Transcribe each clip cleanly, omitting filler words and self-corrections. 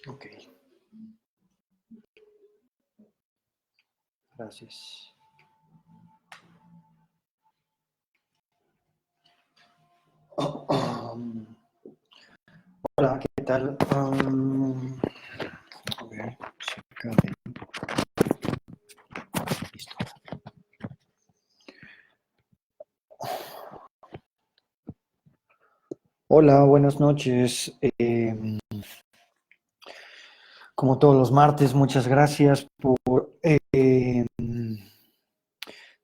Ok, gracias. Hola, ¿qué tal? A ver, listo. Hola, buenas noches. Como todos los martes, muchas gracias por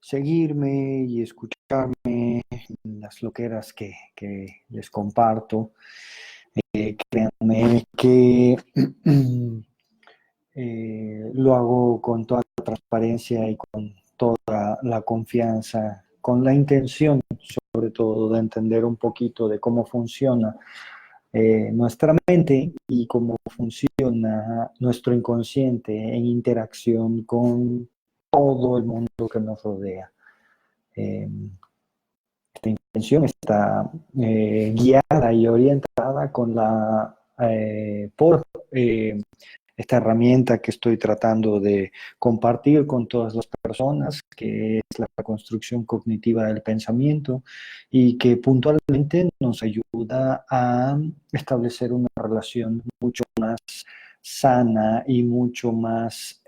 seguirme y escucharme en las loqueras que les comparto. Créanme que lo hago con toda la transparencia y con toda la confianza, con la intención, sobre todo, de entender un poquito de cómo funciona nuestra mente y cómo funciona nuestro inconsciente en interacción con todo el mundo que nos rodea. Eh, Esta intención está guiada y orientada con por esta herramienta que estoy tratando de compartir con todas las personas, que es la construcción cognitiva del pensamiento y que puntualmente nos ayuda a establecer una relación mucho más sana y mucho más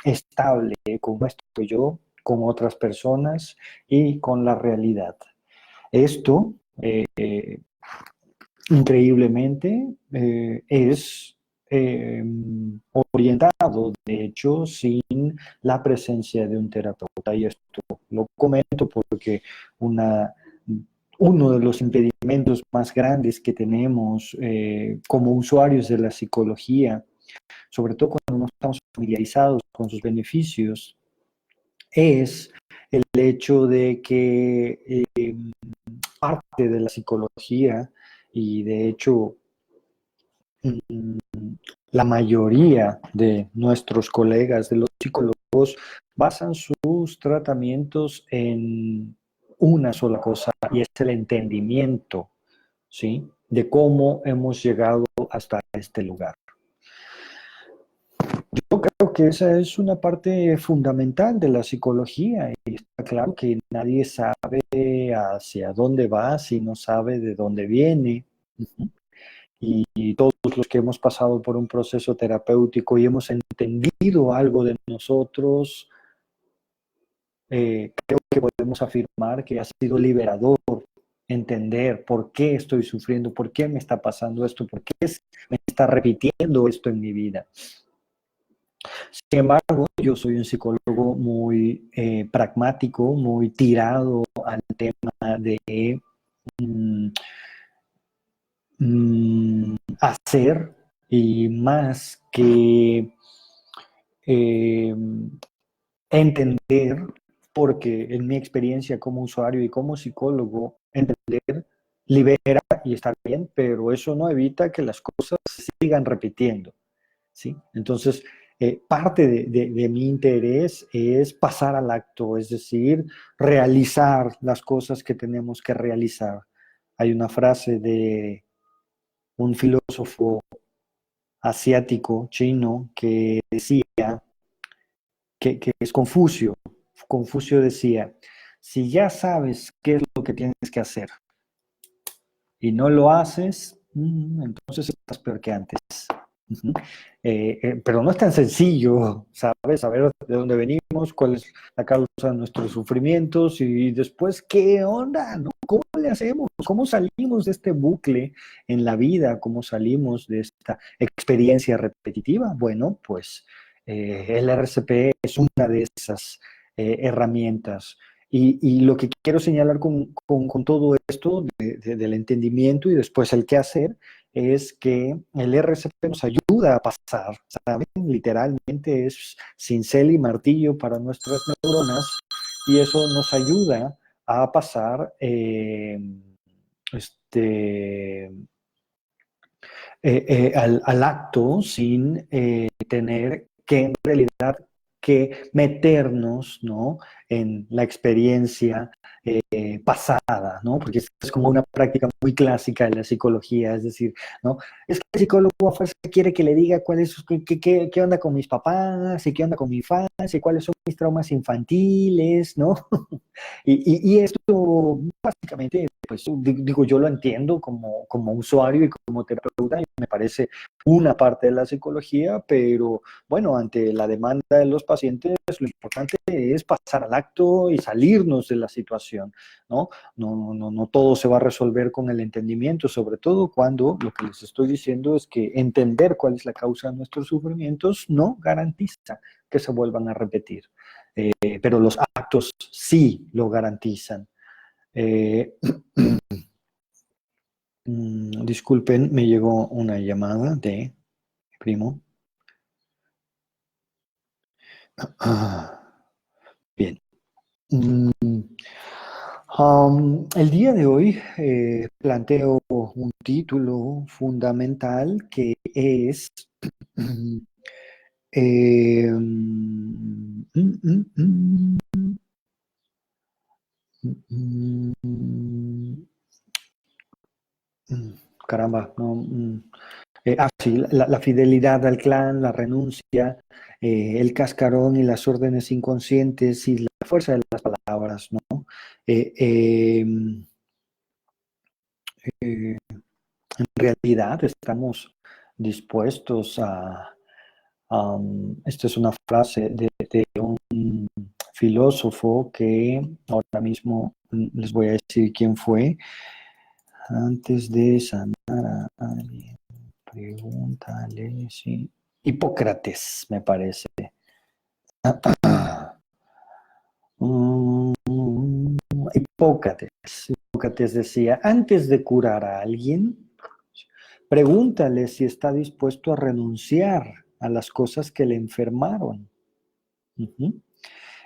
estable con nuestro yo, con otras personas y con la realidad. Esto, increíblemente, es orientado, de hecho, sin la presencia de un terapeuta. Y esto lo comento porque una, uno de los impedimentos más grandes que tenemos como usuarios de la psicología, sobre todo cuando no estamos familiarizados con sus beneficios, es el hecho de que parte de la psicología y de hecho la mayoría de nuestros colegas, de los psicólogos, basan sus tratamientos en una sola cosa y es el entendimiento, ¿sí? De cómo hemos llegado hasta este lugar. Yo creo que esa es una parte fundamental de la psicología y está claro que nadie sabe hacia dónde va si no sabe de dónde viene. Y todos los que hemos pasado por un proceso terapéutico y hemos entendido algo de nosotros, creo que podemos afirmar que ha sido liberador entender por qué estoy sufriendo, por qué me está pasando esto, por qué me está repitiendo esto en mi vida. Sin embargo, yo soy un psicólogo muy pragmático, muy tirado al tema de hacer y más que eh, entender, porque en mi experiencia como usuario y como psicólogo, entender libera y está bien, pero eso no evita que las cosas se sigan repitiendo, ¿sí? Entonces, parte de mi interés es pasar al acto, es decir, realizar las cosas que tenemos que realizar. Hay una frase de un filósofo asiático, chino, que decía, que es Confucio. Confucio decía, si ya sabes qué es lo que tienes que hacer y no lo haces, entonces estás peor que antes. Uh-huh. Pero no es tan sencillo, ¿sabes? Saber de dónde venimos, cuál es la causa de nuestros sufrimientos y después, ¿qué onda? ¿No? ¿Cómo le hacemos? ¿Cómo salimos de este bucle en la vida? ¿Cómo salimos de esta experiencia repetitiva? Bueno, pues el RCP es una de esas herramientas. Y lo que quiero señalar con todo esto del entendimiento y después el qué hacer es que el RCP nos ayuda a pasar, ¿saben? Literalmente es cincel y martillo para nuestras neuronas y eso nos ayuda a pasar al acto sin tener que en realidad que meternos, ¿no?, en la experiencia pasada, ¿no? Porque es como una práctica muy clásica de la psicología, es decir, ¿no? Es que el psicólogo a fuerza quiere que le diga qué onda con mis papás, y qué onda con mi infancia, y cuáles son mis traumas infantiles, ¿no? Y esto básicamente, pues digo, yo lo entiendo como usuario y como terapeuta, y me parece una parte de la psicología, pero bueno, ante la demanda de los pacientes, lo importante es pasar al acto y salirnos de la situación, ¿no? No todo se va a resolver con el entendimiento, sobre todo cuando lo que les estoy diciendo es que entender cuál es la causa de nuestros sufrimientos no garantiza que se vuelvan a repetir. Pero los actos sí lo garantizan. Disculpen, me llegó una llamada de mi primo. Bien. El día de hoy planteo un título fundamental que es eh, mm, mm, mm, mm, caramba, no, sí, la fidelidad al clan, la renuncia, el cascarón y las órdenes inconscientes y la fuerza de las palabras, ¿no? Eh, eh, eh, en realidad estamos dispuestos esta es una frase de un filósofo que ahora mismo les voy a decir quién fue. Antes de sanar a alguien, pregúntale si... Hipócrates, me parece. Hipócrates decía, antes de curar a alguien, pregúntale si está dispuesto a renunciar a las cosas que le enfermaron. Uh-huh.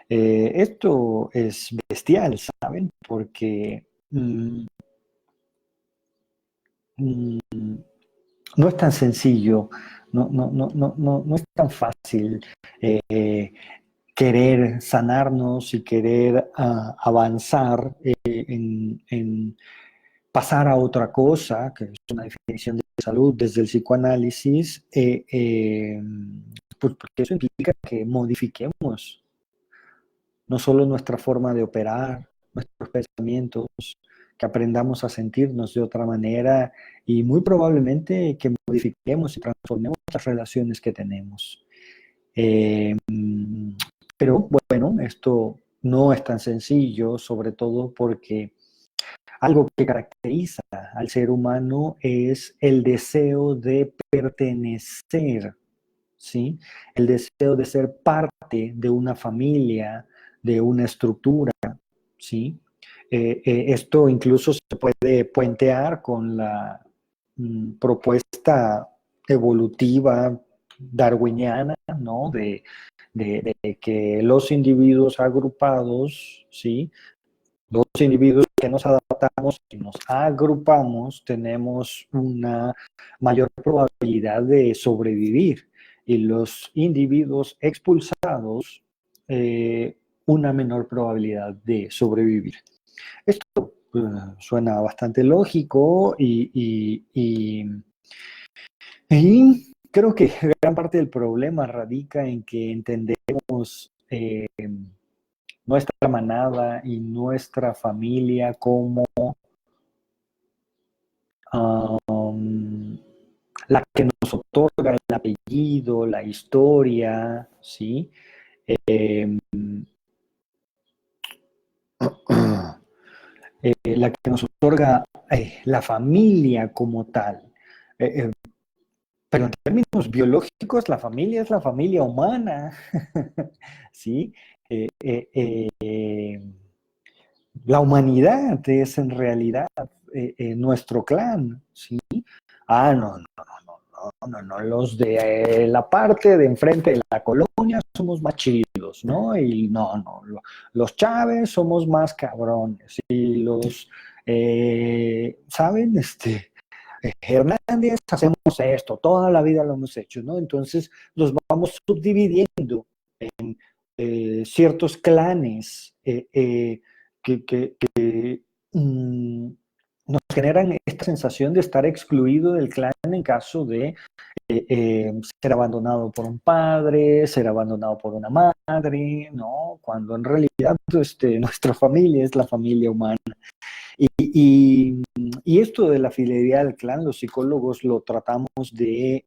Esto es bestial, ¿saben? Porque no es tan sencillo, no es tan fácil querer sanarnos y querer avanzar en pasar a otra cosa, que es una definición de salud desde el psicoanálisis, pues porque eso implica que modifiquemos no solo nuestra forma de operar, nuestros pensamientos, que aprendamos a sentirnos de otra manera y muy probablemente que modifiquemos y transformemos las relaciones que tenemos. Eh, pero bueno, esto no es tan sencillo, sobre todo porque algo que caracteriza al ser humano es el deseo de pertenecer, ¿sí? El deseo de ser parte de una familia, de una estructura, ¿sí? Esto incluso se puede puentear con la propuesta evolutiva darwiniana, ¿no? De que los individuos agrupados, ¿sí? Los individuos que nos adaptamos y nos agrupamos tenemos una mayor probabilidad de sobrevivir. y los individuos expulsados una menor probabilidad de sobrevivir. Esto suena bastante lógico y creo que gran parte del problema radica en que entendemos nuestra manada y nuestra familia como um, la que nos otorga el apellido, la historia, ¿sí? Eh, la que nos otorga la familia como tal. Eh, eh, pero en términos biológicos, la familia es la familia humana, ¿sí? La humanidad es en realidad nuestro clan, ¿sí? Ah, no, los de la parte de enfrente de la colonia somos más chidos, ¿no? Y los Chávez somos más cabrones, y los, ¿saben? Hernández hacemos esto, toda la vida lo hemos hecho, ¿no? Entonces los vamos subdividiendo en ciertos clanes que nos generan esta sensación de estar excluido del clan en caso de ser abandonado por un padre, ser abandonado por una madre, ¿no? Cuando en realidad nuestra familia es la familia humana. Y, y esto de la fidelidad al clan, los psicólogos lo tratamos de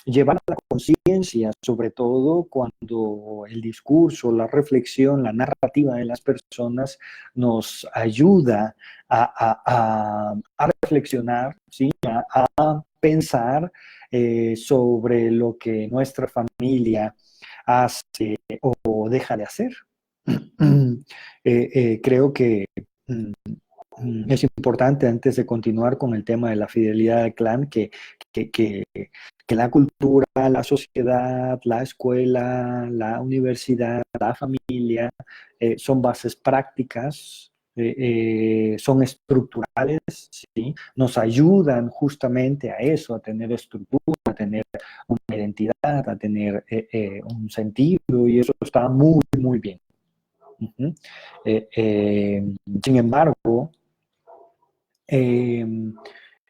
llevar a la conciencia, sobre todo cuando el discurso, la reflexión, la narrativa de las personas nos ayuda a reflexionar, ¿sí? A pensar sobre lo que nuestra familia hace o deja de hacer. Creo que es importante, antes de continuar con el tema de la fidelidad al clan, que, que, que la cultura, la sociedad, la escuela, la universidad, la familia son bases prácticas, son estructurales, ¿sí? Nos ayudan justamente a eso, a tener estructura, a tener una identidad, a tener un sentido, y eso está muy, muy bien. Uh-huh. Sin embargo, eh,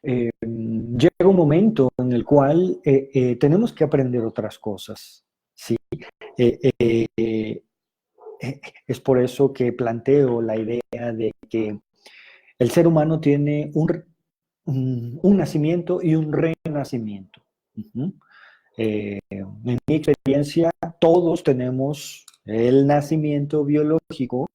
llega un momento en el cual tenemos que aprender otras cosas, ¿sí? Eh, eh, eh, es por eso que planteo la idea de que el ser humano tiene un nacimiento y un renacimiento. Uh-huh. En mi experiencia, todos tenemos el nacimiento biológico,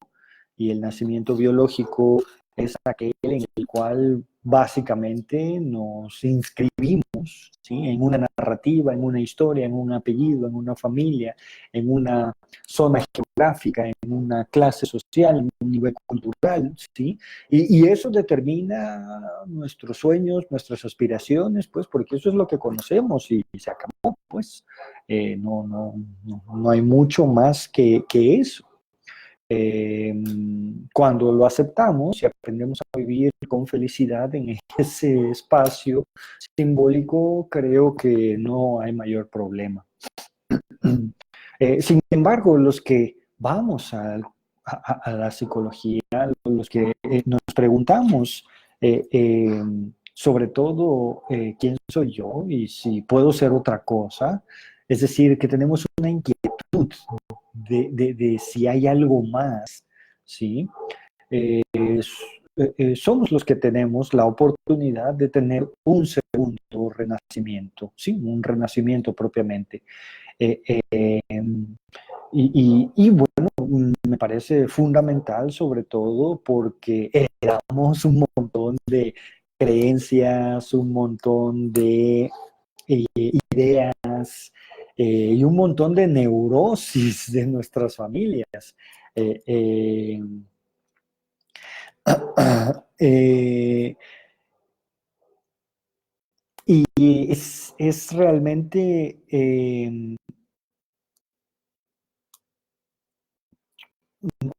y el nacimiento biológico es aquel en el cual básicamente nos inscribimos, ¿sí? En una narrativa, en una historia, en un apellido, en una familia, en una zona geográfica, en una clase social, en un nivel cultural, ¿sí? Y eso determina nuestros sueños, nuestras aspiraciones, pues, porque eso es lo que conocemos y se acabó, pues. No hay mucho más que eso. Cuando lo aceptamos y aprendemos a vivir con felicidad en ese espacio simbólico, creo que no hay mayor problema. Sin embargo, los que vamos a la psicología, los que nos preguntamos sobre todo quién soy yo y si puedo ser otra cosa, es decir, que tenemos una inquietud de si hay algo más, ¿sí? Somos los que tenemos la oportunidad de tener un segundo renacimiento, ¿sí? Un renacimiento propiamente. Eh, eh, y bueno, me parece fundamental sobre todo porque heredamos un montón de creencias, un montón de ideas y un montón de neurosis de nuestras familias. Eh, eh, eh, y es realmente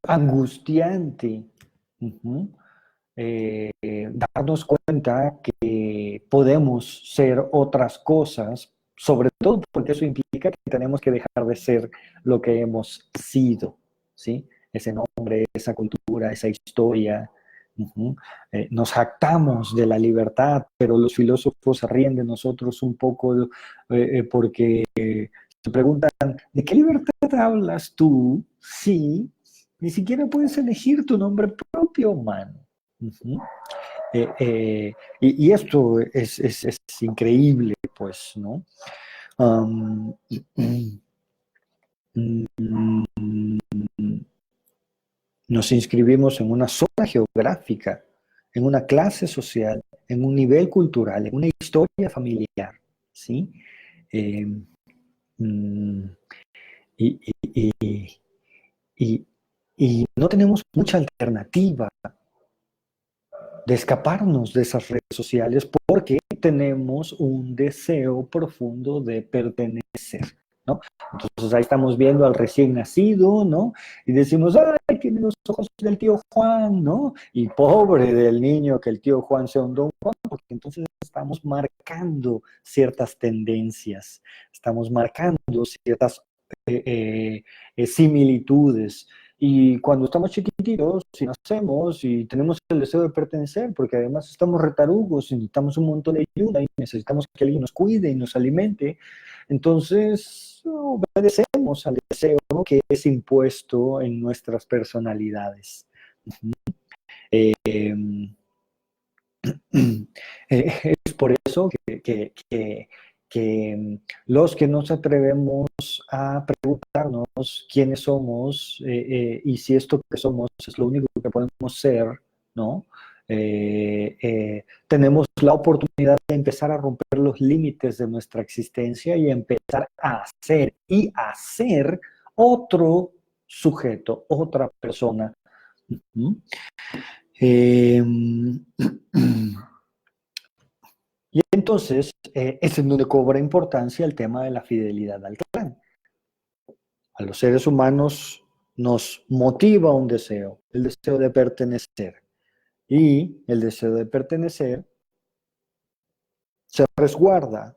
angustiante. Uh-huh. Darnos cuenta que podemos ser otras cosas Sobre todo porque eso implica que tenemos que dejar de ser lo que hemos sido, ¿sí? Ese nombre, esa cultura, esa historia. Uh-huh. Nos jactamos de la libertad, pero los filósofos se ríen de nosotros un poco porque se preguntan, ¿de qué libertad hablas tú? Sí, ni siquiera puedes elegir tu nombre propio, mano. Uh-huh. Y esto es increíble, pues, ¿no? Um, Nos inscribimos en una zona geográfica, en una clase social, en un nivel cultural, en una historia familiar, ¿sí? Eh, mm, y, y, y, y, y no tenemos mucha alternativa de escaparnos de esas redes sociales porque tenemos un deseo profundo de pertenecer, ¿no? Entonces ahí estamos viendo al recién nacido, ¿no? Y decimos, ay, tiene los ojos del tío Juan, ¿no? Y pobre del niño que el tío Juan sea un don Juan, porque entonces estamos marcando ciertas tendencias, estamos marcando ciertas similitudes. Y cuando estamos chiquititos, si nacemos y tenemos el deseo de pertenecer, porque además estamos retarugos y necesitamos un montón de ayuda y necesitamos que alguien nos cuide y nos alimente, entonces obedecemos al deseo que es impuesto en nuestras personalidades. Eh, es por eso que los que nos atrevemos a preguntarnos quiénes somos y si esto que somos es lo único que podemos ser, ¿no? Tenemos la oportunidad de empezar a romper los límites de nuestra existencia y empezar a ser y hacer otro sujeto, otra persona. ¿Mm? Eh, Y entonces es en donde cobra importancia el tema de la fidelidad al clan. A los seres humanos nos motiva un deseo, el deseo de pertenecer. Y el deseo de pertenecer se resguarda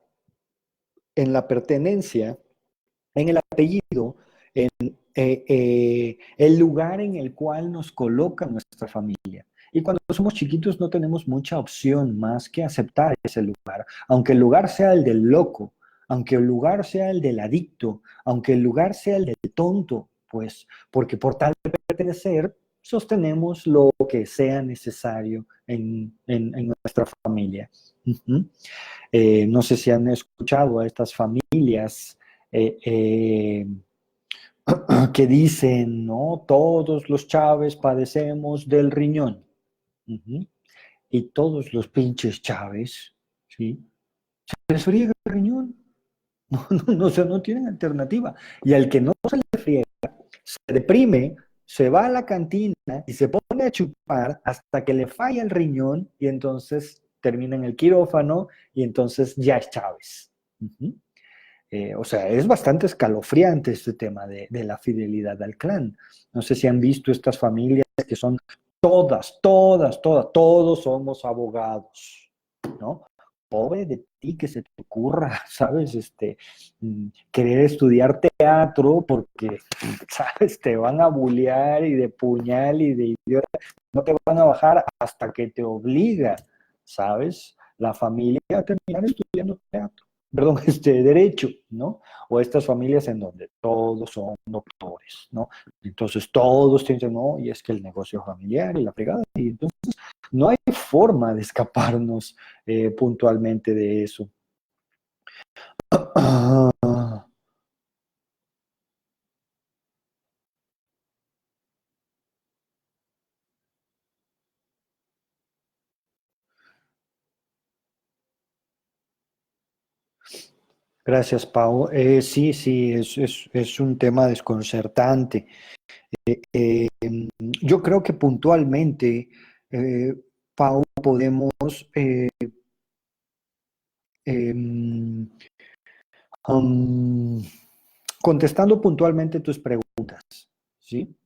en la pertenencia, en el apellido, en el lugar en el cual nos coloca nuestra familia. Y cuando somos chiquitos no tenemos mucha opción más que aceptar ese lugar, aunque el lugar sea el del loco, aunque el lugar sea el del adicto, aunque el lugar sea el del tonto, pues porque por tal de pertenecer sostenemos lo que sea necesario en nuestra familia. Uh-huh. No sé si han escuchado a estas familias eh, eh, que dicen, ¿no? Todos los Chávez padecemos del riñón. Uh-huh. Y todos los pinches Chávez, ¿sí? Se les friega el riñón. O sea, no tienen alternativa. Y al que no se le friega, se deprime, se va a la cantina y se pone a chupar hasta que le falla el riñón y entonces termina en el quirófano y entonces ya es Chávez. Uh-huh. O sea, es bastante escalofriante este tema de la fidelidad al clan. No sé si han visto estas familias que son todos somos abogados, ¿no? Pobre de ti que se te ocurra, ¿sabes? Querer estudiar teatro porque, ¿sabes? Te van a bullear y de puñal y de idiota. No te van a bajar hasta que te obliga, ¿sabes? La familia a terminar estudiando teatro, perdón, derecho, ¿no? O estas familias en donde todos son doctores, ¿no? Entonces todos tienen, no, y es que el negocio familiar y la fregada, y entonces no hay forma de escaparnos puntualmente de eso. Gracias, Pau. Sí, sí, es un tema desconcertante. Eh, yo creo que puntualmente, eh, Pau, podemos, em, um, contestando puntualmente tus preguntas, ¿sí?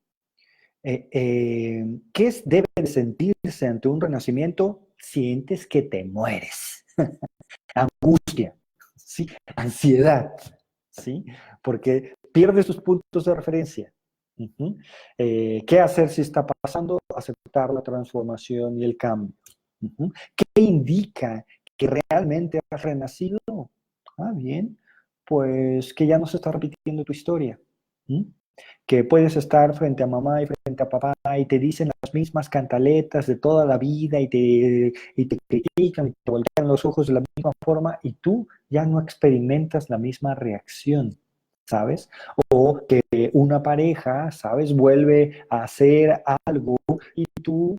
¿Qué debe de sentirse ante un renacimiento? Sientes que te mueres. Angustia, ¿sí? Ansiedad, ¿sí? Porque pierdes tus puntos de referencia. Uh-huh. ¿Qué hacer si está pasando? Aceptar la transformación y el cambio. Uh-huh. ¿Qué indica que realmente has renacido? Ah, bien, pues que ya no se está repitiendo tu historia. ¿Mm? Que puedes estar frente a mamá y frente a papá y te dicen las mismas cantaletas de toda la vida y te critican y te voltean los ojos de la misma forma y tú ya no experimentas la misma reacción, ¿sabes? O que una pareja, ¿sabes? Vuelve a hacer algo y tú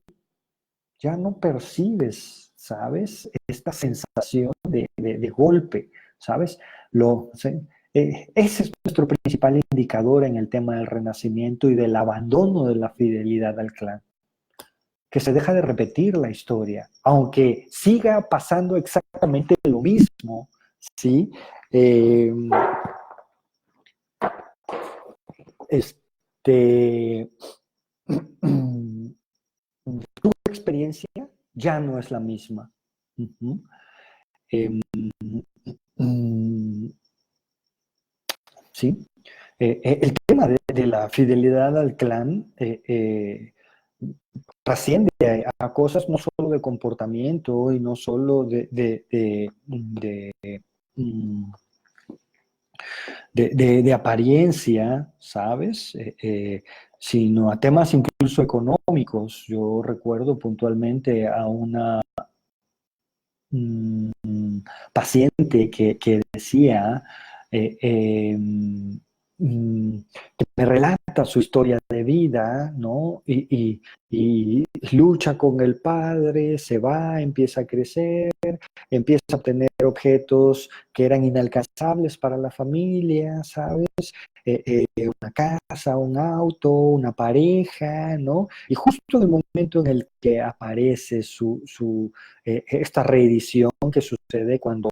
ya no percibes, ¿sabes? Esta sensación de golpe, ¿sabes? ¿Sí? Ese es nuestro principal indicador en el tema del renacimiento y del abandono de la fidelidad al clan, que se deja de repetir la historia, aunque siga pasando exactamente lo mismo, ¿sí? Eh, este, tu experiencia ya no es la misma. Uh-huh. Eh, mm, sí. El tema de la fidelidad al clan trasciende a cosas no solo de comportamiento y no solo mm, de apariencia, ¿sabes? Sino a temas incluso económicos. Yo recuerdo puntualmente a una paciente que decía, eh, eh, que me relata su historia de vida, ¿no? Y lucha con el padre, se va, empieza a crecer, empieza a obtener objetos que eran inalcanzables para la familia, ¿sabes? Una casa, un auto, una pareja, ¿no? Y justo en el momento en el que aparece esta reedición que sucede cuando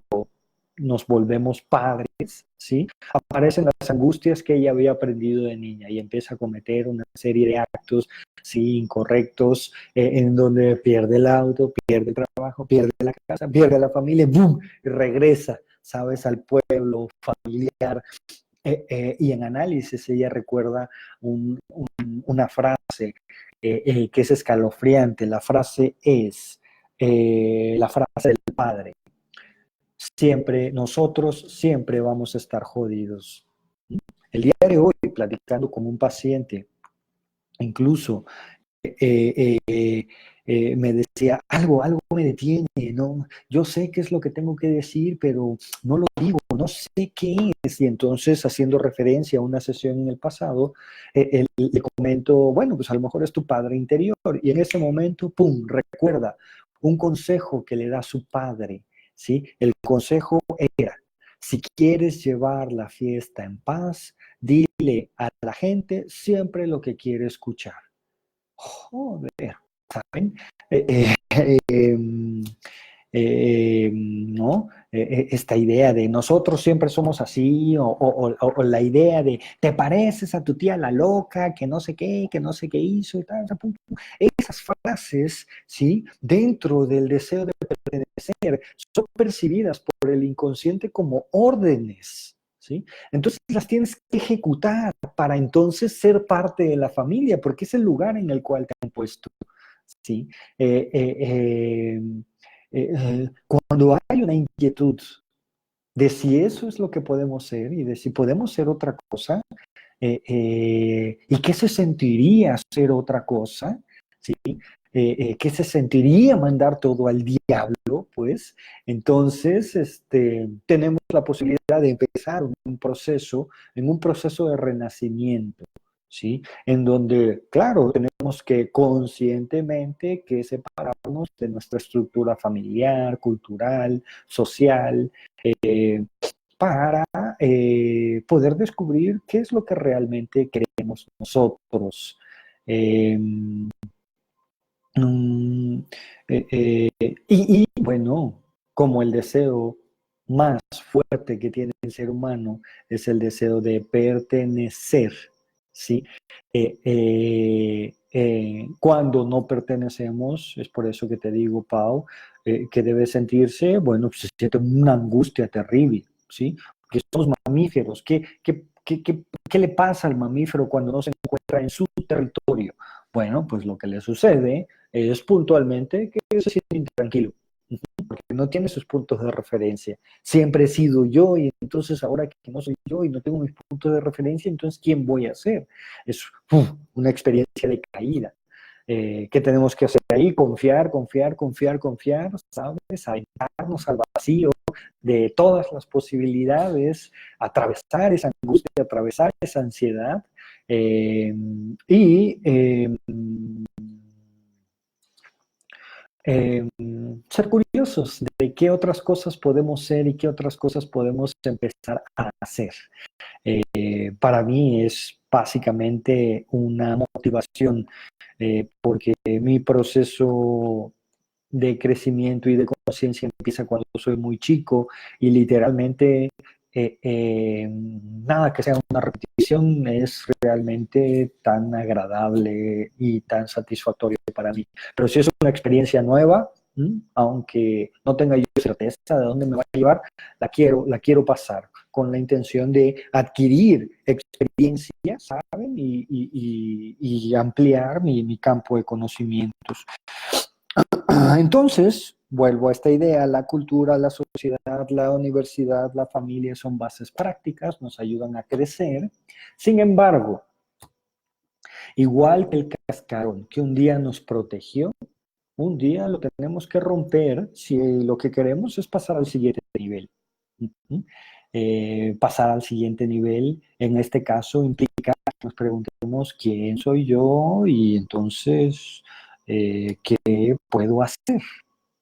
nos volvemos padres, ¿sí? Aparecen las angustias que ella había aprendido de niña y empieza a cometer una serie de actos, sí, incorrectos, en donde pierde el auto, pierde el trabajo, pierde la casa, pierde la familia, ¡boom! Y regresa, ¿sabes? Al pueblo familiar. Y en análisis ella recuerda una frase que es escalofriante. La frase es la frase del padre. Siempre, nosotros siempre vamos a estar jodidos. El día de hoy, platicando con un paciente, incluso me decía, algo me detiene, ¿no? Yo sé qué es lo que tengo que decir, pero no lo digo, no sé qué es. Y entonces, haciendo referencia a una sesión en el pasado, le comento, bueno, pues a lo mejor es tu padre interior. Y en ese momento, ¡pum!, recuerda un consejo que le da su padre, ¿sí? El consejo era, si quieres llevar la fiesta en paz, dile a la gente siempre lo que quiere escuchar. Joder, ¿saben? ¿No? Esta idea de nosotros siempre somos así, o la idea de te pareces a tu tía la loca, que no sé qué hizo y tal. Esas frases, ¿sí? Dentro del deseo de pertenecer, son percibidas por el inconsciente como órdenes. ¿Sí? Entonces las tienes que ejecutar para entonces ser parte de la familia, porque es el lugar en el cual te han puesto. ¿Sí? Eh, eh, Cuando hay una inquietud de si eso es lo que podemos ser y de si podemos ser otra cosa, y qué se sentiría ser otra cosa, ¿sí? ¿Qué se sentiría mandar todo al diablo? Pues entonces tenemos la posibilidad de empezar en un proceso de renacimiento, ¿sí? En donde, claro, tenemos que conscientemente que separarnos de nuestra estructura familiar, cultural, social, para poder descubrir qué es lo que realmente queremos nosotros. Eh, mm, bueno, como el deseo más fuerte que tiene el ser humano es el deseo de pertenecer, ¿sí? Cuando no pertenecemos, es por eso que te digo, Pau, que debe sentirse, bueno, se siente una angustia terrible, ¿sí? Porque somos mamíferos. ¿Qué le pasa al mamífero cuando no se encuentra en su territorio? Bueno, pues lo que le sucede es puntualmente que se siente intranquilo, porque no tiene sus puntos de referencia. Siempre he sido yo y entonces ahora que no soy yo y no tengo mis puntos de referencia, entonces ¿quién voy a ser? Es una experiencia de caída. ¿Qué tenemos que hacer ahí? Confiar, confiar, confiar, confiar, ¿sabes? Aventarnos al vacío de todas las posibilidades, atravesar esa angustia, atravesar esa ansiedad y ser curiosos de qué otras cosas podemos ser y qué otras cosas podemos empezar a hacer. Para mí es básicamente una motivación porque mi proceso de crecimiento y de conciencia empieza cuando soy muy chico y literalmente nada que sea una repetición es realmente tan agradable y tan satisfactorio para mí. Pero si es una experiencia nueva, aunque no tenga yo certeza de dónde me va a llevar, la quiero pasar con la intención de adquirir experiencia, ¿saben? Y ampliar mi campo de conocimientos. Entonces, vuelvo a esta idea, la cultura, la sociedad, la universidad, la familia son bases prácticas, nos ayudan a crecer. Sin embargo, igual que el cascarón que un día nos protegió, un día lo tenemos que romper si lo que queremos es pasar al siguiente nivel. Pasar al siguiente nivel, en este caso, implica que nos preguntemos quién soy yo y entonces qué puedo hacer.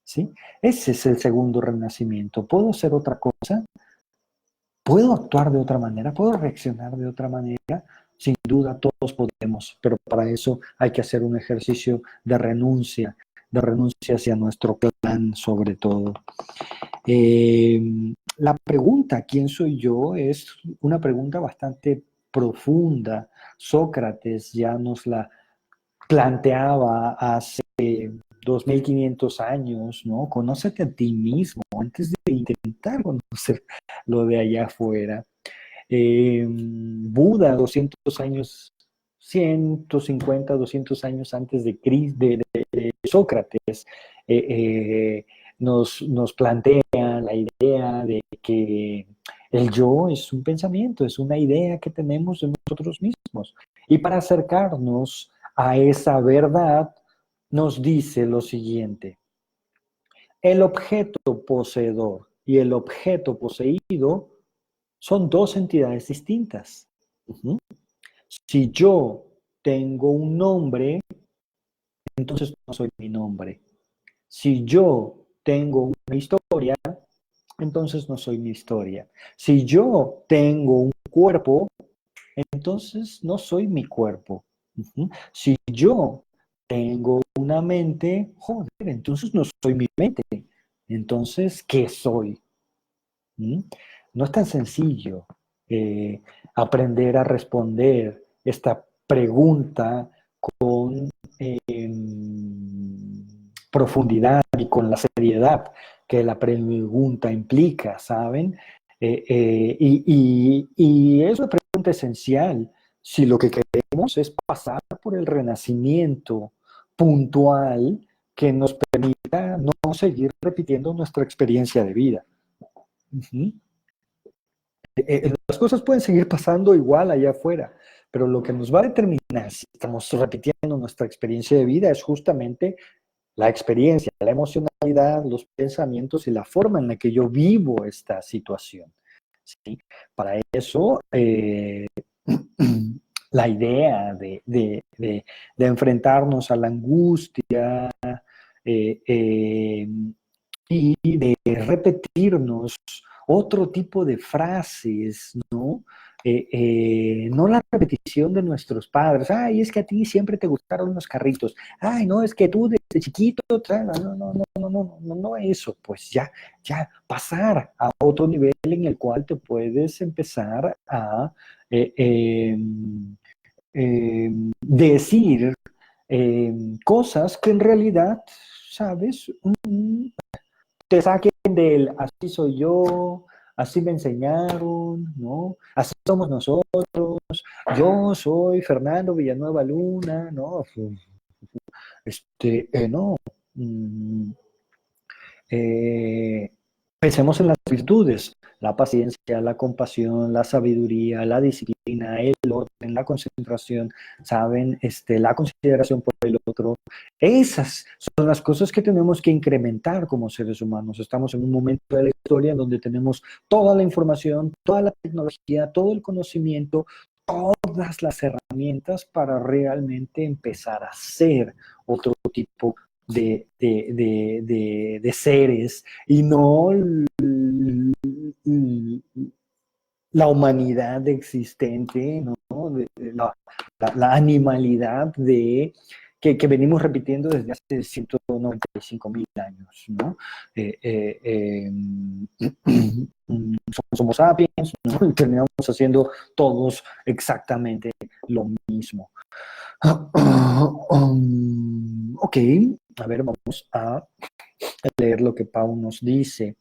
¿Sí? Ese es el segundo renacimiento. ¿Puedo hacer otra cosa? ¿Puedo actuar de otra manera? ¿Puedo reaccionar de otra manera? Sin duda todos podemos, pero para eso hay que hacer un ejercicio de renuncia hacia nuestro plan sobre todo. La pregunta, ¿quién soy yo?, es una pregunta bastante profunda. Sócrates ya nos la planteaba hace 2500 años, ¿no? Conócete a ti mismo antes de intentar conocer lo de allá afuera. Buda, 200 años, 150, 200 años antes de Sócrates, nos plantea la idea de que el yo es un pensamiento, es una idea que tenemos de nosotros mismos. Y para acercarnos a esa verdad, nos dice lo siguiente: el objeto poseedor y el objeto poseído son dos entidades distintas. Si yo tengo un nombre, entonces no soy mi nombre. Si yo tengo una historia, entonces no soy mi historia. Si yo tengo un cuerpo, entonces no soy mi cuerpo. Si yo tengo una mente, joder, entonces no soy mi mente. Entonces, ¿qué soy? No es tan sencillo aprender a responder esta pregunta con profundidad y con la seriedad que la pregunta implica, ¿saben? Y es una pregunta esencial si lo que queremos es pasar por el renacimiento puntual que nos permita no seguir repitiendo nuestra experiencia de vida. Las cosas pueden seguir pasando igual allá afuera, pero lo que nos va a determinar si estamos repitiendo nuestra experiencia de vida es justamente la experiencia, la emocionalidad, los pensamientos y la forma en la que yo vivo esta situación. ¿Sí? Para eso, la idea de enfrentarnos a la angustia y de repetirnos otro tipo de frases, ¿no? No la repetición de nuestros padres. Ay, es que a ti siempre te gustaron los carritos. Ay, no, es que tú desde chiquito, no eso. Pues ya pasar a otro nivel en el cual te puedes empezar a decir cosas que en realidad, ¿sabes? Te saquen del así soy yo, así me enseñaron, ¿no? Así somos nosotros, yo soy Fernando Villanueva Luna, ¿no? No. Mm, eh, Pensemos en las virtudes, la paciencia, la compasión, la sabiduría, la disciplina, el orden, la concentración, ¿saben? La consideración por el otro. Esas son las cosas que tenemos que incrementar como seres humanos. Estamos en un momento de la historia donde tenemos toda la información, toda la tecnología, todo el conocimiento, todas las herramientas para realmente empezar a ser otro tipo de seres y no la humanidad existente, ¿no? La animalidad que venimos repitiendo desde hace 195.000 años, ¿no? Somos Homo sapiens, ¿no? Y terminamos haciendo todos exactamente lo mismo. Ok, a ver, vamos a leer lo que Pau nos dice.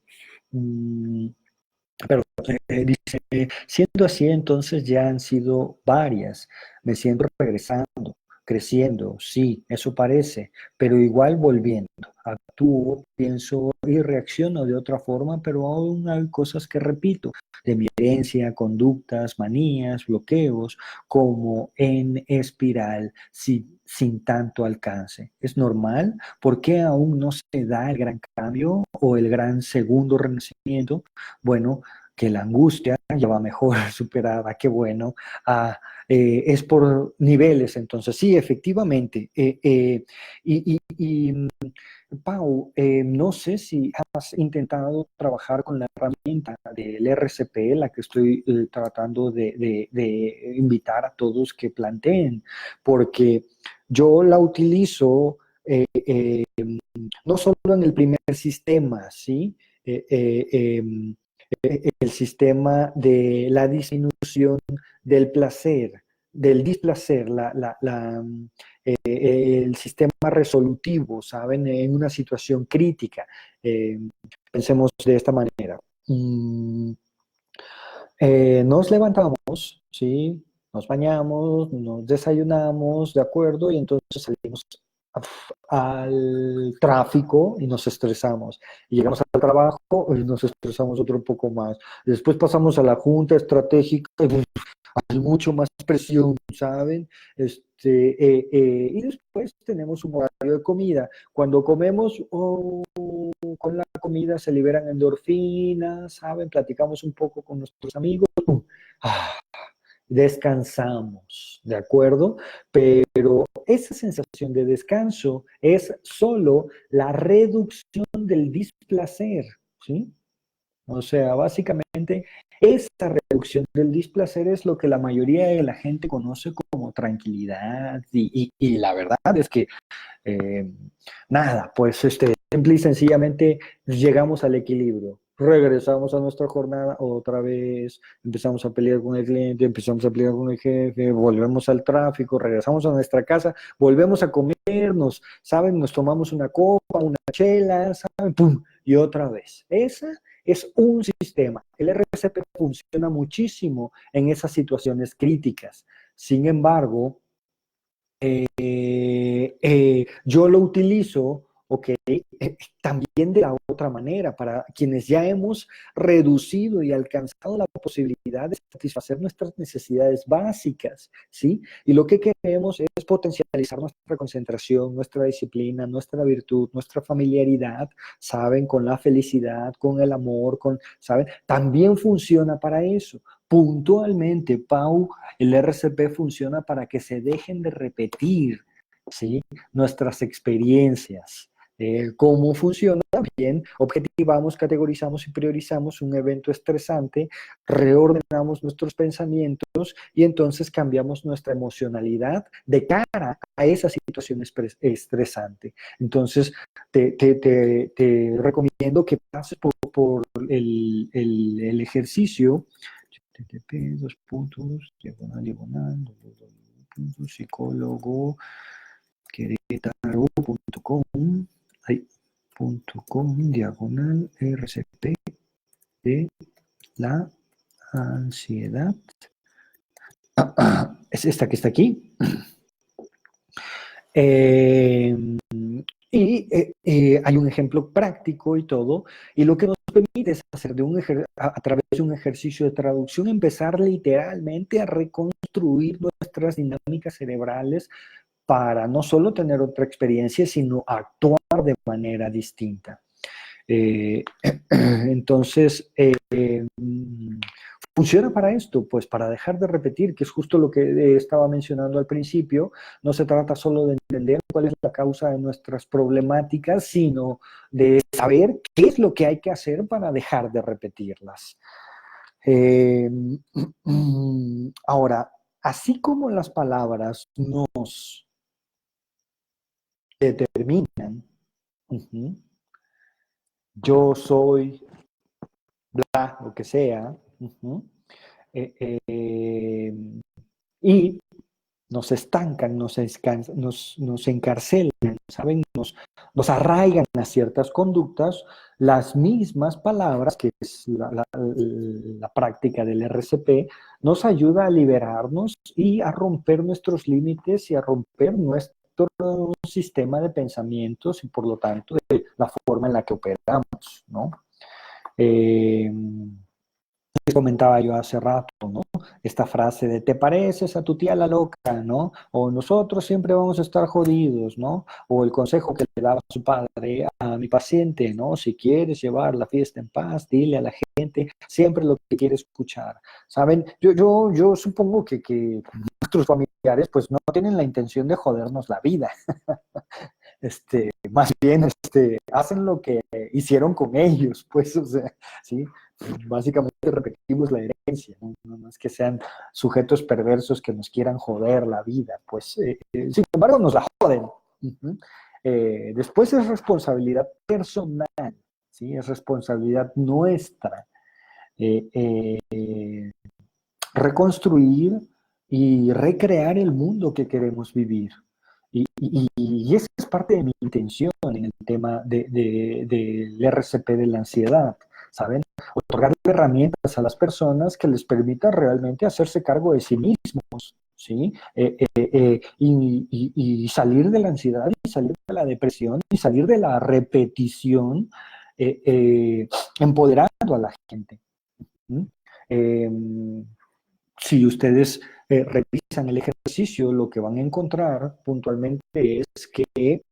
Pero dice, siendo así, entonces ya han sido varias. Me siento regresando, creciendo, sí, eso parece, pero igual volviendo. Actúo, pienso y reacciono de otra forma, pero aún hay cosas que repito, de mi herencia, conductas, manías, bloqueos, como en espiral, sin tanto alcance. ¿Es normal? ¿Por qué aún no se da el gran cambio o el gran segundo renacimiento? Bueno, que la angustia ya va mejor superada, qué bueno. Es por niveles, entonces sí, efectivamente. Pau, no sé si has intentado trabajar con la herramienta del RCP, la que estoy tratando de invitar a todos que planteen, porque yo la utilizo no solo en el primer sistema, ¿sí? Eh, eh, em, el sistema de la disminución del placer, del displacer, el sistema resolutivo, ¿saben? En una situación crítica. Eh, Pensemos de esta manera. Nos levantamos, ¿sí? Nos bañamos, nos desayunamos, ¿de acuerdo? Y entonces salimos al tráfico y nos estresamos. Y llegamos al trabajo y nos estresamos otro poco más. Después pasamos a la junta estratégica y hay mucho más presión, ¿saben? Y después tenemos un horario de comida. Cuando comemos, con la comida se liberan endorfinas, ¿saben? Platicamos un poco con nuestros amigos. Ah, descansamos, ¿de acuerdo? Pero esa sensación de descanso es solo la reducción del displacer, ¿sí? O sea, básicamente, esa reducción del displacer es lo que la mayoría de la gente conoce como tranquilidad y la verdad es que eh, nada, pues simple y sencillamente llegamos al equilibrio. Regresamos a nuestra jornada otra vez, empezamos a pelear con el cliente, empezamos a pelear con el jefe, volvemos al tráfico, regresamos a nuestra casa, volvemos a comernos, ¿saben? Nos tomamos una copa, una chela, ¿saben? ¡Pum! Y otra vez. Esa es un sistema. El RCP funciona muchísimo en esas situaciones críticas. Sin embargo, yo lo utilizo, ok, también de la otra manera, para quienes ya hemos reducido y alcanzado la posibilidad de satisfacer nuestras necesidades básicas, ¿sí? Y lo que queremos es potencializar nuestra concentración, nuestra disciplina, nuestra virtud, nuestra familiaridad, ¿saben? Con la felicidad, con el amor, ¿saben? También funciona para eso. Puntualmente, Pau, el RCP funciona para que se dejen de repetir, ¿sí? Nuestras experiencias. ¿Cómo funciona? Bien, objetivamos, categorizamos y priorizamos un evento estresante, reordenamos nuestros pensamientos y entonces cambiamos nuestra emocionalidad de cara a esa situación estresante. Entonces, te recomiendo que pases por el ejercicio http dos puntos diagonal diagonal psicólogo querétaro.com diagonal rcp de La ansiedad es esta que está aquí. Hay un ejemplo práctico y todo, y lo que nos permite es hacer a través de un ejercicio de traducción, empezar literalmente a reconstruir nuestras dinámicas cerebrales para no solo tener otra experiencia, sino actuar de manera distinta. Entonces, funciona para esto, pues para dejar de repetir, que es justo lo que estaba mencionando al principio. No se trata solo de entender cuál es la causa de nuestras problemáticas, sino de saber qué es lo que hay que hacer para dejar de repetirlas. Ahora, así como las palabras nos determinan, yo soy, bla, lo que sea, y nos estancan, nos encarcelan, ¿saben? Nos arraigan a ciertas conductas, las mismas palabras, que es la práctica del RCP, nos ayuda a liberarnos y a romper nuestros límites y a romper nuestro sistema de pensamientos y por lo tanto de la forma en la que operamos, ¿no? Comentaba yo hace rato, ¿no? Esta frase de te pareces a tu tía la loca, ¿no? O nosotros siempre vamos a estar jodidos, ¿no? O el consejo que le daba su padre a mi paciente, ¿no? Si quieres llevar la fiesta en paz, dile a la gente siempre lo que quiere escuchar, ¿saben? Yo supongo que nuestros familiares pues no tienen la intención de jodernos la vida. Más bien hacen lo que hicieron con ellos, pues, o sea, ¿sí? Básicamente repetimos la herencia, ¿no? No es que sean sujetos perversos que nos quieran joder la vida, pues, sin embargo, nos la joden. Después es responsabilidad personal, ¿sí? Es responsabilidad nuestra reconstruir y recrear el mundo que queremos vivir. Y esa es parte de mi intención en el tema del RCP de la ansiedad, ¿saben? Otorgar herramientas a las personas que les permitan realmente hacerse cargo de sí mismos, ¿sí? Y salir de la ansiedad, y salir de la depresión, y salir de la repetición, empoderando a la gente. Si ustedes revisan el ejercicio, lo que van a encontrar puntualmente es que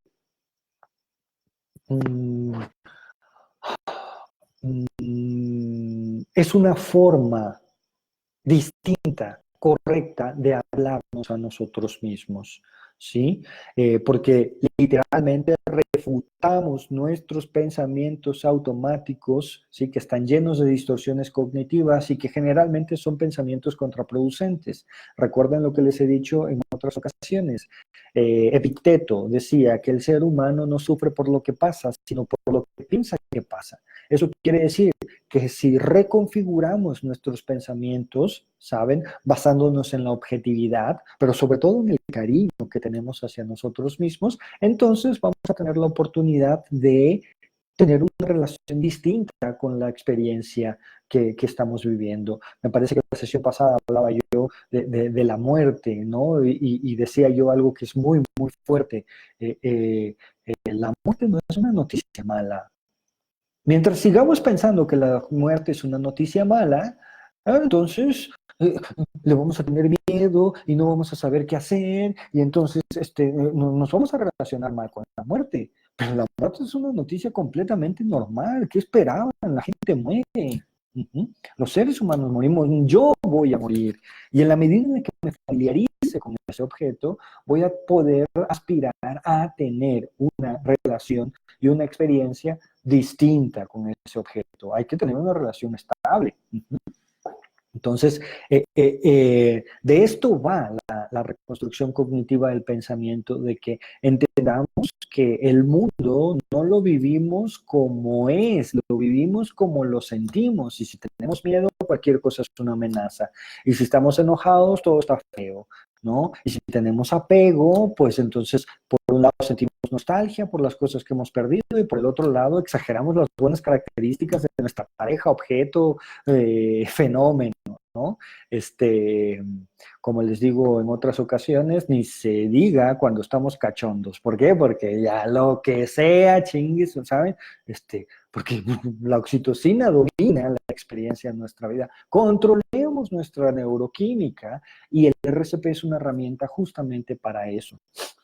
es una forma distinta, correcta de hablarnos a nosotros mismos, ¿sí? Porque literalmente refutamos nuestros pensamientos automáticos, ¿sí? Que están llenos de distorsiones cognitivas y que generalmente son pensamientos contraproducentes. Recuerden lo que les he dicho en otras ocasiones. Epicteto decía que el ser humano no sufre por lo que pasa, sino por lo que piensa que pasa. Eso quiere decir que si reconfiguramos nuestros pensamientos, ¿saben? Basándonos en la objetividad, pero sobre todo en el cariño que tenemos hacia nosotros mismos, entonces vamos a tener la oportunidad de tener una relación distinta con la experiencia que estamos viviendo. Me parece que la sesión pasada hablaba yo de la muerte, ¿no? Y decía yo algo que es muy, muy fuerte. La muerte no es una noticia mala. Mientras sigamos pensando que la muerte es una noticia mala, entonces le vamos a tener miedo y no vamos a saber qué hacer y entonces nos vamos a relacionar mal con la muerte. Pero la muerte es una noticia completamente normal. ¿Qué esperaban? La gente muere. Los seres humanos morimos. Yo voy a morir. Y en la medida en que me familiarice con ese objeto, voy a poder aspirar a tener una relación y una experiencia distinta con ese objeto. Hay que tener una relación estable. Entonces, de esto va la reconstrucción cognitiva del pensamiento, de que entendamos que el mundo no lo vivimos como es, lo vivimos como lo sentimos. Y si tenemos miedo, cualquier cosa es una amenaza. Y si estamos enojados, todo está feo, ¿no? Y si tenemos apego, pues entonces, por un lado sentimos nostalgia por las cosas que hemos perdido y por el otro lado exageramos las buenas características de nuestra pareja, objeto, fenómeno, ¿no? Como les digo en otras ocasiones, ni se diga cuando estamos cachondos. ¿Por qué? Porque ya lo que sea, chingues, ¿saben? Porque la oxitocina domina la experiencia en nuestra vida. Controlemos nuestra neuroquímica y el RCP es una herramienta justamente para eso.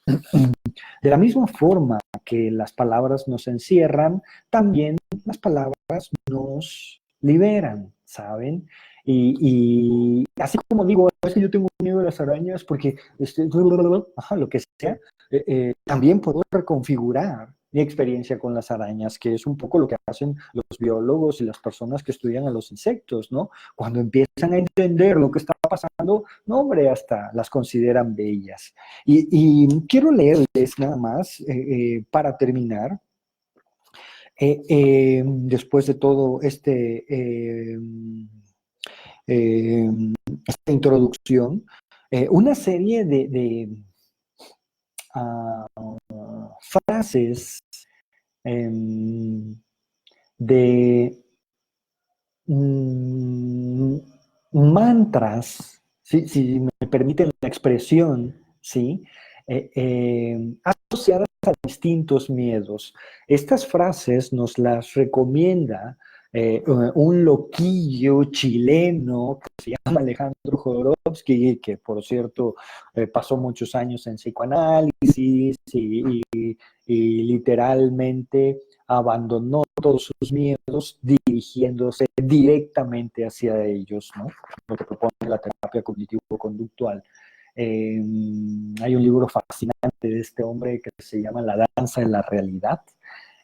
De la misma forma que las palabras nos encierran, también las palabras nos liberan, ¿saben? Y así como digo, a veces yo tengo miedo de las arañas porque lo que sea, también puedo reconfigurar mi experiencia con las arañas, que es un poco lo que hacen los biólogos y las personas que estudian a los insectos, ¿no? Cuando empiezan a entender lo que está pasando, no, hombre, hasta las consideran bellas. Y quiero leerles nada más, para terminar, después de todo esta introducción, una serie frases, de mantras, si me permiten la expresión, ¿sí? Asociadas a distintos miedos. Estas frases nos las recomienda un loquillo chileno que se llama Alejandro Jodorowsky, que por cierto pasó muchos años en psicoanálisis y literalmente abandonó todos sus miedos dirigiéndose directamente hacia ellos, ¿no? Lo que propone la terapia cognitivo-conductual. Hay un libro fascinante de este hombre que se llama La danza de la realidad,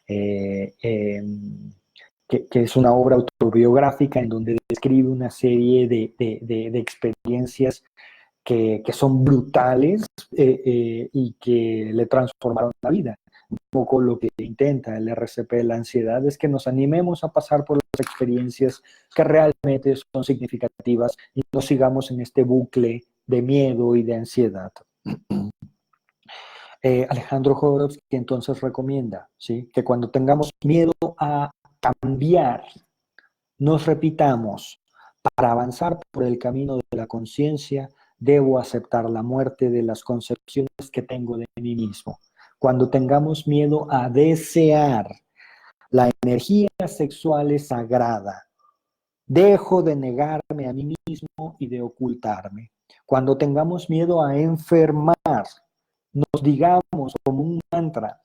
que es una obra autobiográfica en donde describe una serie de experiencias que son brutales y que le transformaron la vida. Un poco lo que intenta el RCP de la ansiedad es que nos animemos a pasar por las experiencias que realmente son significativas y no sigamos en este bucle de miedo y de ansiedad. Alejandro Jodorowsky entonces recomienda, ¿sí?, que cuando tengamos miedo a cambiar, nos repitamos: para avanzar por el camino de la conciencia, debo aceptar la muerte de las concepciones que tengo de mí mismo. Cuando tengamos miedo a desear, la energía sexual es sagrada. Dejo de negarme a mí mismo y de ocultarme. Cuando tengamos miedo a enfermar, nos digamos como un mantra: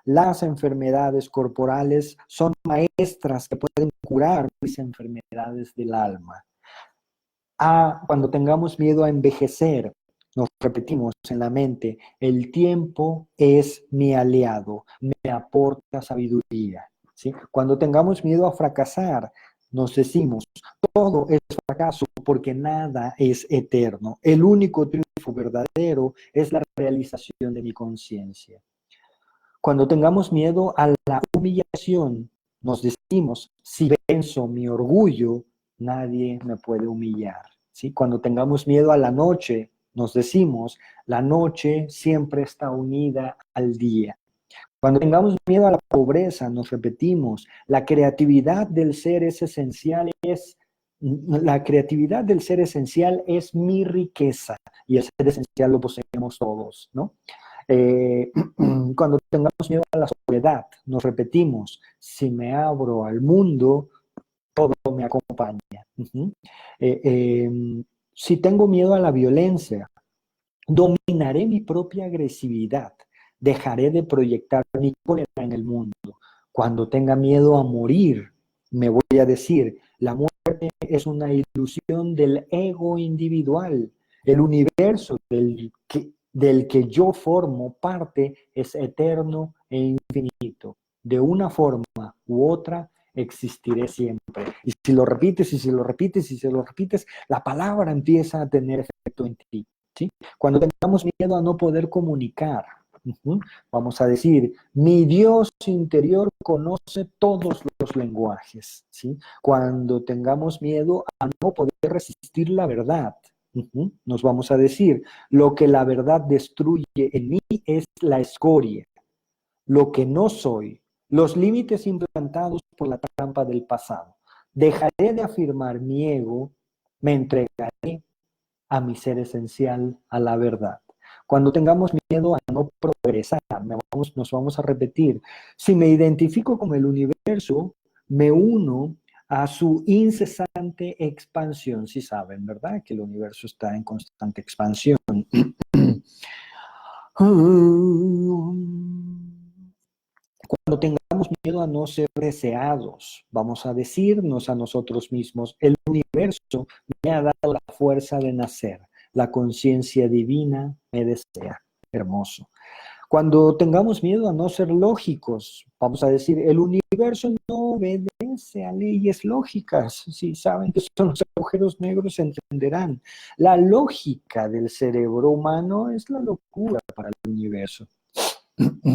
las enfermedades corporales son maestras que pueden curar mis enfermedades del alma. Cuando tengamos miedo a envejecer, nos repetimos en la mente: el tiempo es mi aliado, me aporta sabiduría, ¿sí? Cuando tengamos miedo a fracasar, nos decimos: todo es fracaso porque nada es eterno. El único triunfo verdadero es la realización de mi conciencia. Cuando tengamos miedo a la humillación, nos decimos: si venzo mi orgullo, nadie me puede humillar, ¿sí? Cuando tengamos miedo a la noche, nos decimos: la noche siempre está unida al día. Cuando tengamos miedo a la pobreza, nos repetimos: la creatividad del ser es esencial, la creatividad del ser esencial es mi riqueza, y el ser esencial lo poseemos todos, ¿no? Cuando tengamos miedo a la soledad, nos repetimos: si me abro al mundo, todo me acompaña. Si tengo miedo a la violencia, dominaré mi propia agresividad, dejaré de proyectar mi cólera en el mundo. Cuando tenga miedo a morir, me voy a decir: la muerte es una ilusión del ego individual. El universo del que yo formo parte es eterno e infinito. De una forma u otra existiré siempre. Y si lo repites, y si lo repites, y si lo repites, la palabra empieza a tener efecto en ti, ¿sí? Cuando tengamos miedo a no poder comunicar, vamos a decir: mi Dios interior conoce todos los lenguajes, ¿sí? Cuando tengamos miedo a no poder resistir la verdad, nos vamos a decir: lo que la verdad destruye en mí es la escoria. lo que no soy, los límites implantados por la trampa del pasado. Dejaré de afirmar mi ego, me entregaré a mi ser esencial, a la verdad. Cuando tengamos miedo a no progresar, nos vamos a repetir. Si me identifico con el universo, me uno a su incesante expansión. Si saben, ¿verdad? Que el universo está en constante expansión. Cuando tengamos miedo a no ser deseados, vamos a decirnos a nosotros mismos, el universo me ha dado la fuerza de nacer, la conciencia divina me desea. Hermoso. Cuando tengamos miedo a no ser lógicos, vamos a decir, el universo no obedece a leyes lógicas. Si saben que son los agujeros negros, entenderán. La lógica del cerebro humano es la locura para el universo.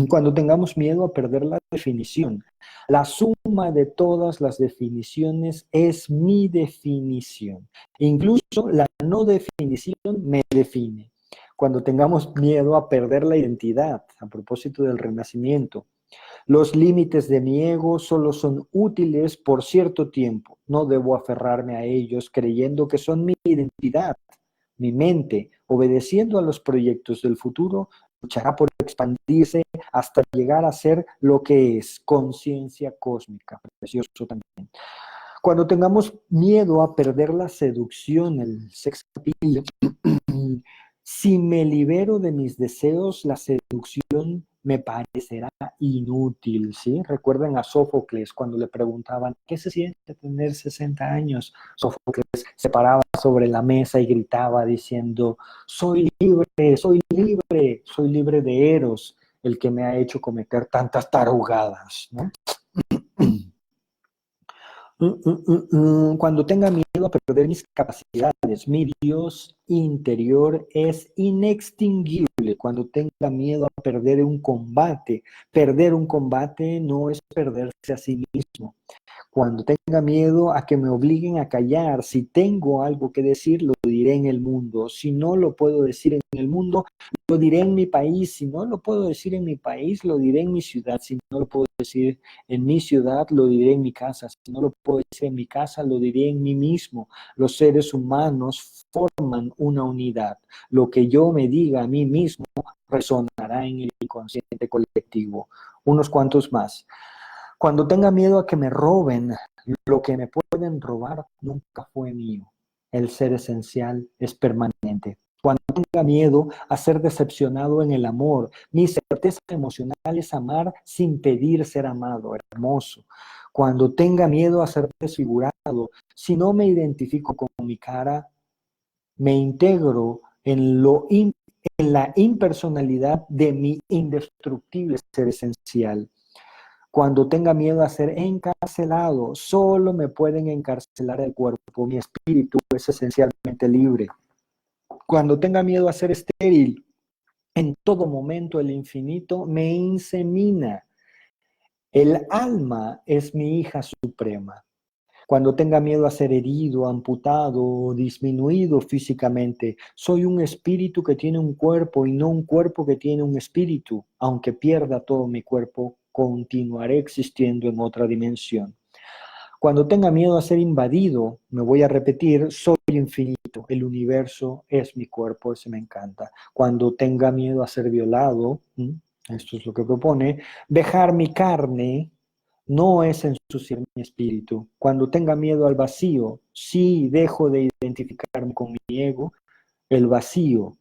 Cuando tengamos miedo a perder la definición, la suma de todas las definiciones es mi definición. Incluso la no definición me define. Cuando tengamos miedo a perder la identidad, a propósito del renacimiento, los límites de mi ego solo son útiles por cierto tiempo. No debo aferrarme a ellos creyendo que son mi identidad. Mi mente, obedeciendo a los proyectos del futuro, luchará por expandirse hasta llegar a ser lo que es conciencia cósmica. Precioso también. Cuando tengamos miedo a perder la seducción, el sex appeal, si me libero de mis deseos, la seducción me parecerá inútil, ¿sí? Recuerden a Sófocles cuando le preguntaban, ¿qué se siente tener 60 años? Sófocles se paraba sobre la mesa y gritaba diciendo, soy libre, soy libre, soy libre de Eros, el que me ha hecho cometer tantas tarugadas, ¿no? Cuando tenga miedo a perder mis capacidades, mi Dios interior es inextinguible. Cuando tenga miedo a perder un combate no es perderse a sí mismo. Cuando tenga miedo a que me obliguen a callar, si tengo algo que decir, lo diré en el mundo. Si no lo puedo decir en el mundo, lo diré en mi país. Si no lo puedo decir en mi país, lo diré en mi ciudad. Si no lo puedo decir en mi ciudad, lo diré en mi casa. Si no lo puedo decir en mi casa, lo diré en mí mismo. Los seres humanos forman una unidad. Lo que yo me diga a mí mismo resonará en el inconsciente colectivo. Unos cuantos más. Cuando tenga miedo a que me roben, lo que me pueden robar nunca fue mío. El ser esencial es permanente. Cuando tenga miedo a ser decepcionado en el amor, mi certeza emocional es amar sin pedir ser amado. Hermoso. Cuando tenga miedo a ser desfigurado, si no me identifico con mi cara, me integro en la impersonalidad de mi indestructible ser esencial. Cuando tenga miedo a ser encarcelado, solo me pueden encarcelar el cuerpo. Mi espíritu es esencialmente libre. Cuando tenga miedo a ser estéril, en todo momento el infinito me insemina. El alma es mi hija suprema. Cuando tenga miedo a ser herido, amputado o disminuido físicamente, soy un espíritu que tiene un cuerpo y no un cuerpo que tiene un espíritu. Aunque pierda todo mi cuerpo, continuaré existiendo en otra dimensión. Cuando tenga miedo a ser invadido, me voy a repetir, soy infinito, el universo es mi cuerpo, ese me encanta. Cuando tenga miedo a ser violado, esto es lo que propone, dejar mi carne no es ensuciar mi espíritu. Cuando tenga miedo al vacío, sí dejo de identificarme con mi ego, el vacío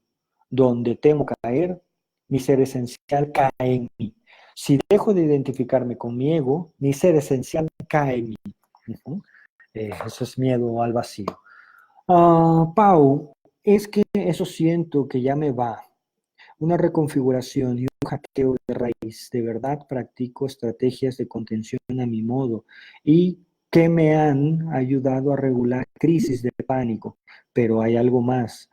donde temo caer, mi ser esencial cae en mí. Si dejo de identificarme con mi ego, mi ser esencial cae en mí. Eso es miedo al vacío. Pau, es que eso siento que ya me va. Una reconfiguración y un hackeo de raíz. De verdad practico estrategias de contención a mi modo y que me han ayudado a regular crisis de pánico. Pero hay algo más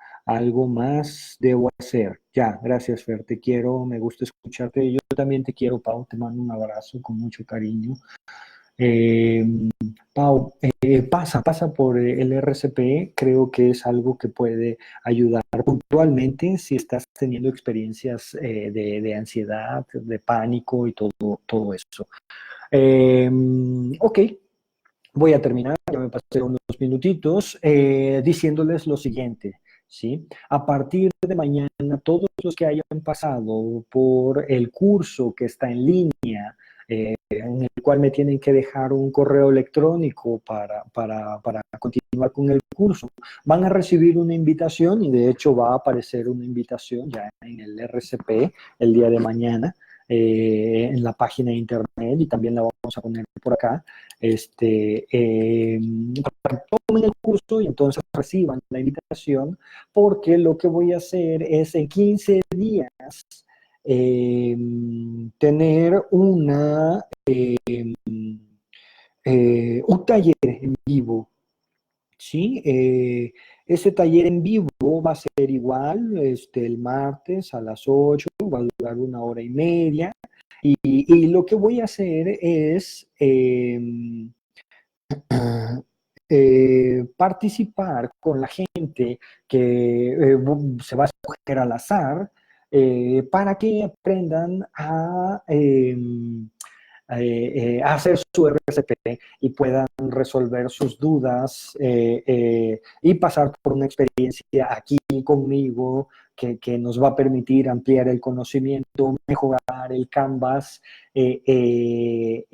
debo hacer. Ya, gracias Fer, te quiero, me gusta escucharte. Yo también te quiero, Pau, te mando un abrazo con mucho cariño. Eh, Pau, pasa por el RCP, creo que es algo que puede ayudar puntualmente si estás teniendo experiencias de ansiedad, de pánico y todo eso. Eh, ok, voy a terminar, ya me pasé unos minutitos, diciéndoles lo siguiente, ¿sí? A partir de mañana, todos los que hayan pasado por el curso que está en línea, en el cual me tienen que dejar un correo electrónico para continuar con el curso, van a recibir una invitación y de hecho va a aparecer una invitación ya en el RCP el día de mañana. En la página de internet y también la vamos a poner por acá para que tomen el curso y entonces reciban la invitación, porque lo que voy a hacer es en 15 días eh, tener un taller en vivo, ¿sí? Ese taller en vivo va a ser igual el martes a las 8, va a durar 1 hora y media. Y lo que voy a hacer es participar con la gente que se va a escoger al azar para que aprendan a hacer su RCP y puedan resolver sus dudas y pasar por una experiencia aquí conmigo que nos va a permitir ampliar el conocimiento, mejorar el Canvas y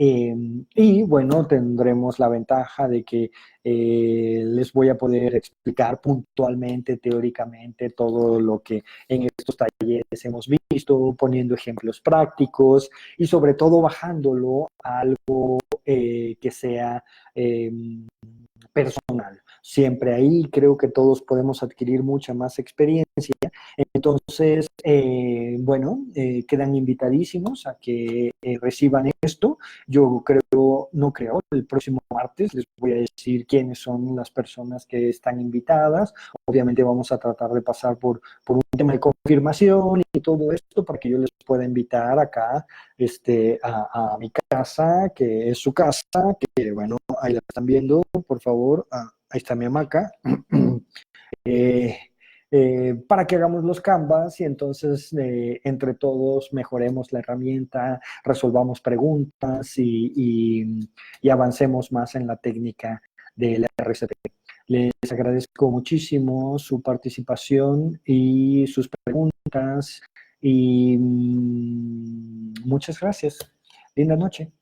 bueno, tendremos la ventaja de que les voy a poder explicar puntualmente, teóricamente, todo lo que en estos talleres hemos visto, poniendo ejemplos prácticos y sobre todo bajándolo a algo que sea personal. Siempre ahí creo que todos podemos adquirir mucha más experiencia. Entonces, bueno, quedan invitadísimos a que reciban esto. Yo creo, no creo, el próximo martes les voy a decir quiénes son las personas que están invitadas. Obviamente vamos a tratar de pasar por un tema de confirmación y todo esto para que yo les pueda invitar acá a mi casa, que es su casa, que bueno, ahí la están viendo, por favor. Ahí está mi hamaca. eh, para que hagamos los Canvas y entonces entre todos mejoremos la herramienta, resolvamos preguntas y avancemos más en la técnica del RCP. Les agradezco muchísimo su participación y sus preguntas y muchas gracias. Linda noche.